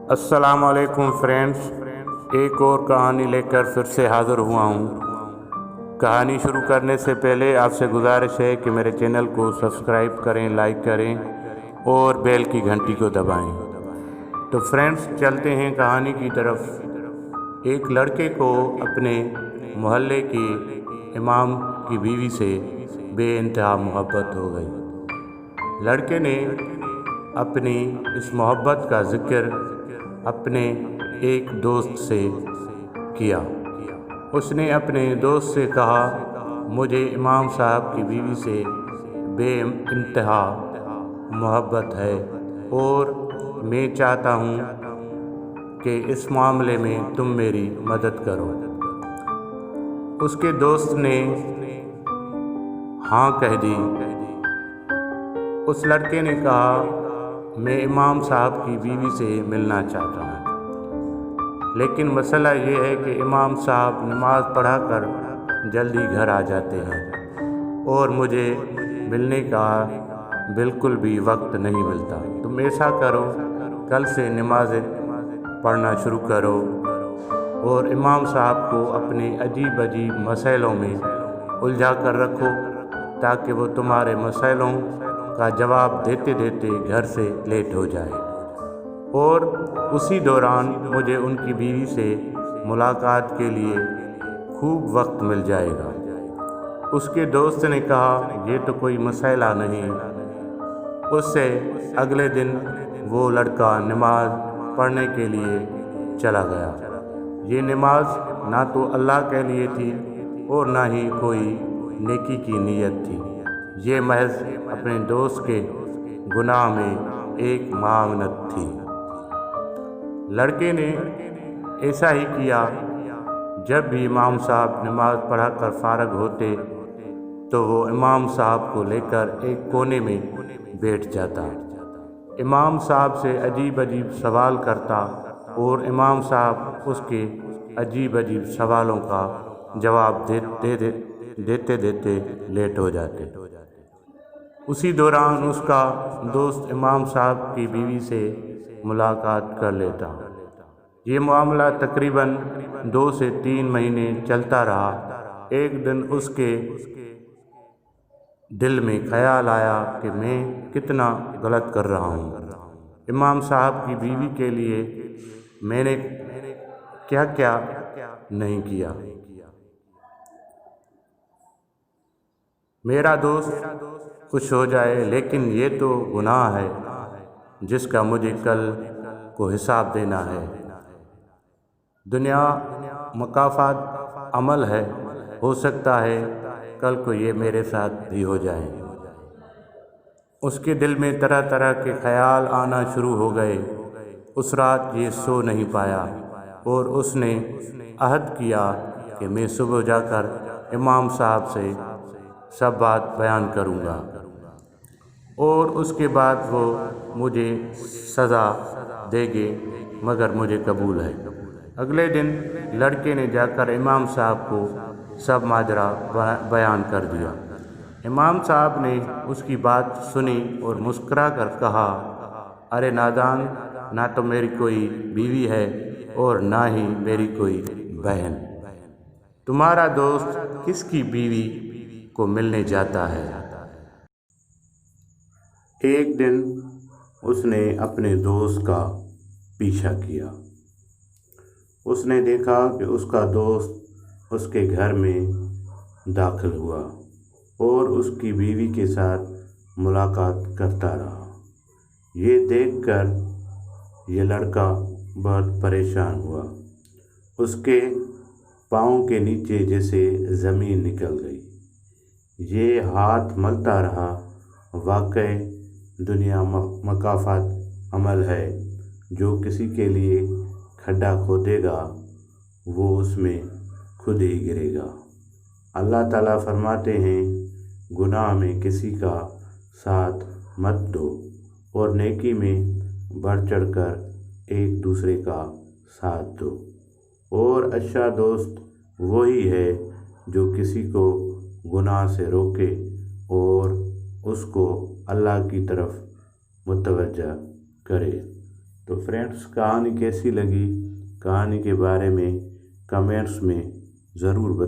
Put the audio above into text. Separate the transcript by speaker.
Speaker 1: अस्सलाम वालेकुम फ्रेंड्स, एक और कहानी लेकर फिर से हाज़िर हुआ हूँ। कहानी शुरू करने से पहले आपसे गुजारिश है कि मेरे चैनल को सब्सक्राइब करें, लाइक करें और बेल की घंटी को दबाएं। तो फ्रेंड्स, चलते हैं कहानी की तरफ। एक लड़के को अपने मोहल्ले के इमाम की बीवी से बेइंतहा मोहब्बत हो गई। लड़के ने अपनी इस मोहब्बत का ज़िक्र अपने एक दोस्त से किया। उसने अपने दोस्त से कहा, मुझे इमाम साहब की बीवी से बेइंतहा मोहब्बत है और मैं चाहता हूँ कि इस मामले में तुम मेरी मदद करो। उसके दोस्त ने हाँ कह दी। उस लड़के ने कहा, मैं इमाम साहब की बीवी से मिलना चाहता हूँ, लेकिन मसला ये है कि इमाम साहब नमाज पढ़ाकर जल्दी घर आ जाते हैं और मुझे मिलने का बिल्कुल भी वक्त नहीं मिलता। तुम ऐसा करो, कल से नमाज़ें पढ़ना शुरू करो और इमाम साहब को अपने अजीब अजीब मसलों में उलझा कर रखो ताकि वो तुम्हारे मसलों का जवाब देते देते घर से लेट हो जाए और उसी दौरान मुझे उनकी बीवी से मुलाकात के लिए खूब वक्त मिल जाएगा। उसके दोस्त ने कहा, ये तो कोई मसला नहीं। उससे अगले दिन वो लड़का नमाज पढ़ने के लिए चला गया। ये नमाज ना तो अल्लाह के लिए थी और ना ही कोई नेकी की नीयत थी। ये महज अपने दोस्त के गुनाह में एक मावनत थी। लड़के ने ऐसा ही किया। जब भी इमाम साहब नमाज पढ़ाकर फारग होते तो वो इमाम साहब को लेकर एक कोने में बैठ जाता। इमाम साहब से अजीब अजीब सवाल करता और इमाम साहब उसके अजीब अजीब सवालों का जवाब देते देते लेट हो जाते। उसी दौरान उसका दोस्त इमाम साहब की बीवी से मुलाकात कर लेता। ये मामला तकरीबन 2 से 3 महीने चलता रहा। एक दिन उसके दिल में ख्याल आया कि मैं कितना गलत कर रहा हूँ। इमाम साहब की बीवी के लिए मैंने क्या क्या नहीं किया। मेरा दोस्त खुश हो जाए, लेकिन ये तो गुनाह है जिसका मुझे कल को हिसाब देना है। दुनिया मुकाफात अमल है, हो सकता है कल को ये मेरे साथ भी हो जाए। उसके दिल में तरह तरह के ख्याल आना शुरू हो गए। उस रात ये सो नहीं पाया और उसने अहद किया कि मैं सुबह जाकर इमाम साहब से सब बात बयान करूँगा और उसके बाद वो मुझे सज़ा देंगे, मगर मुझे कबूल है। अगले दिन लड़के ने जाकर इमाम साहब को सब माजरा बयान कर दिया। इमाम साहब ने उसकी बात सुनी और मुस्कुरा कर कहा, अरे नादान, ना तो मेरी कोई बीवी है और ना ही मेरी कोई बहन। तुम्हारा दोस्त किसकी बीवी को मिलने जाता है? एक दिन उसने अपने दोस्त का पीछा किया। उसने देखा कि उसका दोस्त उसके घर में दाखिल हुआ और उसकी बीवी के साथ मुलाकात करता रहा। ये देखकर ये लड़का बहुत परेशान हुआ। उसके पाँव के नीचे जैसे ज़मीन निकल गई। ये हाथ मलता रहा। वाकई दुनिया मकाफात अमल है। जो किसी के लिए खड्डा खोदेगा वो उसमें खुद ही गिरेगा। अल्लाह ताला फरमाते हैं, गुनाह में किसी का साथ मत दो और नेकी में बढ़ चढ़कर एक दूसरे का साथ दो। और अच्छा दोस्त वही है जो किसी को गुनाह से रोके और उसको अल्लाह की तरफ मुतवज्जा करे। تو فرینڈس کہانی کیسی لگی، کہانی کے بارے میں کمنٹس میں ضرور بتائیں۔